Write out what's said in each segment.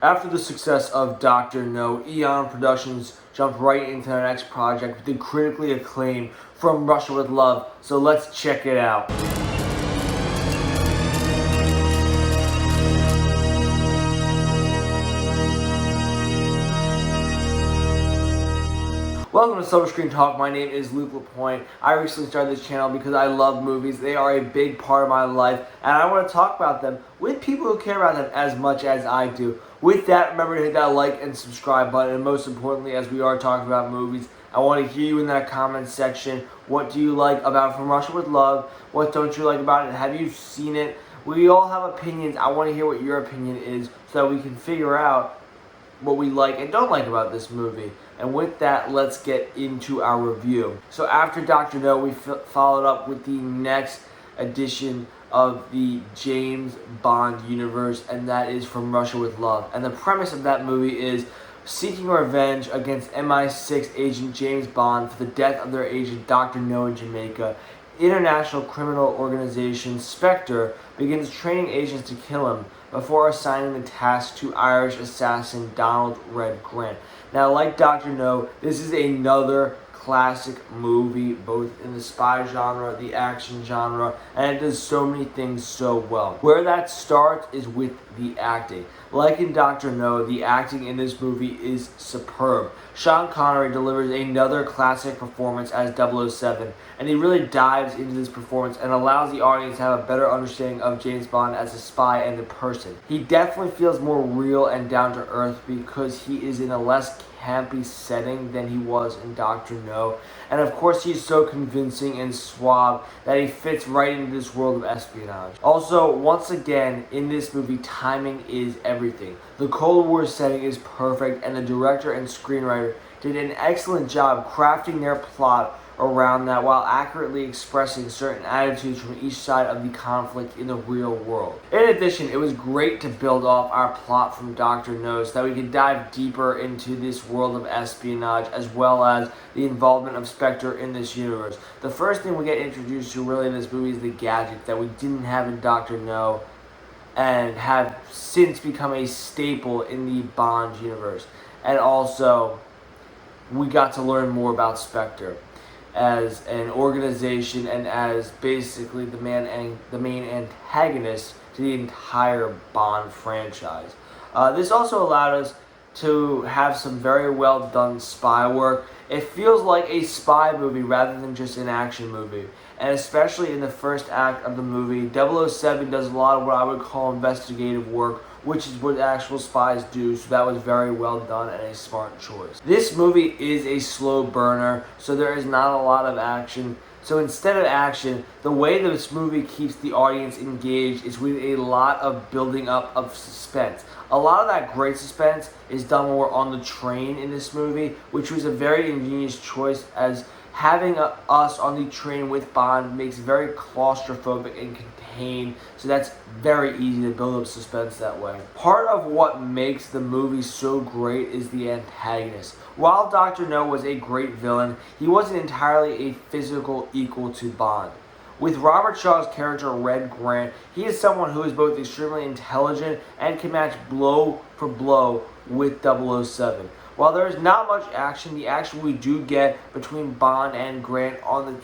After the success of Dr. No, Eon Productions jumped right into their next project with the critically acclaimed From Russia with Love, so let's check it out. Welcome to Silver Screen Talk. My name is Luke Lapointe. I recently started this channel because I love movies. They are a big part of my life, and I want to talk about them with people who care about them as much as I do. With that, remember to hit that like and subscribe button, and most importantly, as we are talking about movies, I want to hear you in that comment section. What do you like about From Russia with Love? What don't you like about it? Have you seen it? We all have opinions. I want to hear what your opinion is so that we can figure out what we like and don't like about this movie. And with that, let's get into our review. So after Dr. No, we followed up with the next edition of the James Bond universe, and that is From Russia with Love. And the premise of that movie is seeking revenge against MI6 agent James Bond for the death of their agent Dr. No in Jamaica. International criminal organization Spectre begins training agents to kill him before assigning the task to Irish assassin Donald Red Grant. Now, like Dr. No, this is another classic movie, both in the spy genre, the action genre, and it does so many things so well. Where that starts is with the acting. Like in Dr. No, the acting in this movie is superb. Sean Connery delivers another classic performance as 007, and he really dives into this performance and allows the audience to have a better understanding of James Bond as a spy and a person. He definitely feels more real and down to earth because he is in a less campy setting than he was in Dr. No. And of course, he's so convincing and suave that he fits right into this world of espionage. Also, once again, in this movie, timing is everything. The Cold War setting is perfect, and the director and screenwriter did an excellent job crafting their plot around that while accurately expressing certain attitudes from each side of the conflict in the real world. In addition, it was great to build off our plot from Dr. No so that we could dive deeper into this world of espionage as well as the involvement of Spectre in this universe. The first thing we get introduced to really in this movie is the gadgets that we didn't have in Dr. No and have since become a staple in the Bond universe. And also, we got to learn more about Spectre as an organization and as basically the main antagonist to the entire Bond franchise. This also allowed us to have some very well done spy work. It feels like a spy movie rather than just an action movie. And especially in the first act of the movie, 007 does a lot of what I would call investigative work, which is what actual spies do, so that was very well done and a smart choice. This movie is a slow burner, so there is not a lot of action. So instead of action, the way this movie keeps the audience engaged is with a lot of building up of suspense. A lot of that great suspense is done when we're on the train in this movie, which was a very ingenious choice as having us on the train with Bond makes it very claustrophobic and contained, so that's very easy to build up suspense that way. Part of what makes the movie so great is the antagonist. While Dr. No was a great villain, he wasn't entirely a physical equal to Bond. With Robert Shaw's character Red Grant, he is someone who is both extremely intelligent and can match blow for blow with 007. While there is not much action, the action we do get between Bond and Grant on the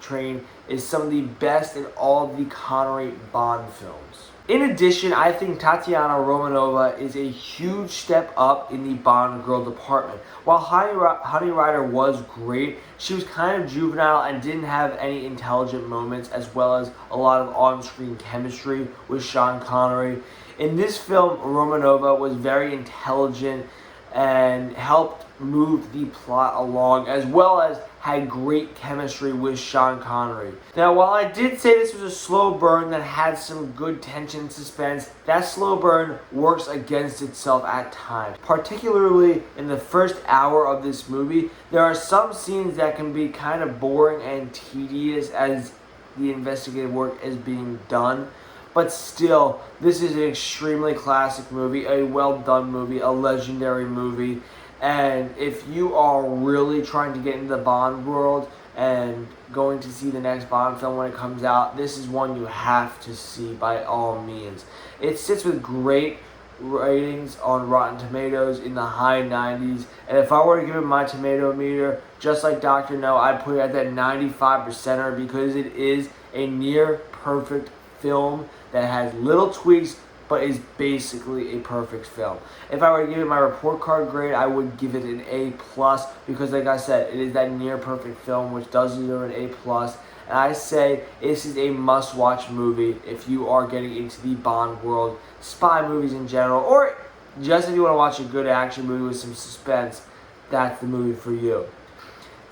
train is some of the best in all of the Connery Bond films. In addition, I think Tatiana Romanova is a huge step up in the Bond girl department. While Honey Rider was great, she was kind of juvenile and didn't have any intelligent moments as well as a lot of on-screen chemistry with Sean Connery. In this film, Romanova was very intelligent and helped move the plot along, as well as had great chemistry with Sean Connery. Now, while I did say this was a slow burn that had some good tension and suspense, that slow burn works against itself at times. Particularly in the first hour of this movie, there are some scenes that can be kind of boring and tedious as the investigative work is being done. But still, this is an extremely classic movie, a well-done movie, a legendary movie. And if you are really trying to get into the Bond world and going to see the next Bond film when it comes out, this is one you have to see by all means. It sits with great ratings on Rotten Tomatoes in the high 90s. And if I were to give it my tomato meter, just like Dr. No, I'd put it at that 95%er because it is a near perfect film that has little tweaks but is basically a perfect film. If I were to give it my report card grade, I would give it an A+, because like I said, it is that near perfect film which does deserve an A+. And I say this is a must-watch movie if you are getting into the Bond world, spy movies in general, or just if you want to watch a good action movie with some suspense, that's the movie for you.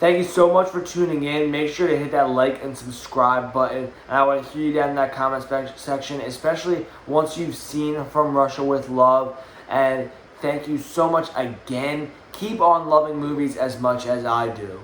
Thank you so much for tuning in. Make sure to hit that like and subscribe button. And I want to hear you down in that comment section, especially once you've seen From Russia with Love. And thank you so much again. Keep on loving movies as much as I do.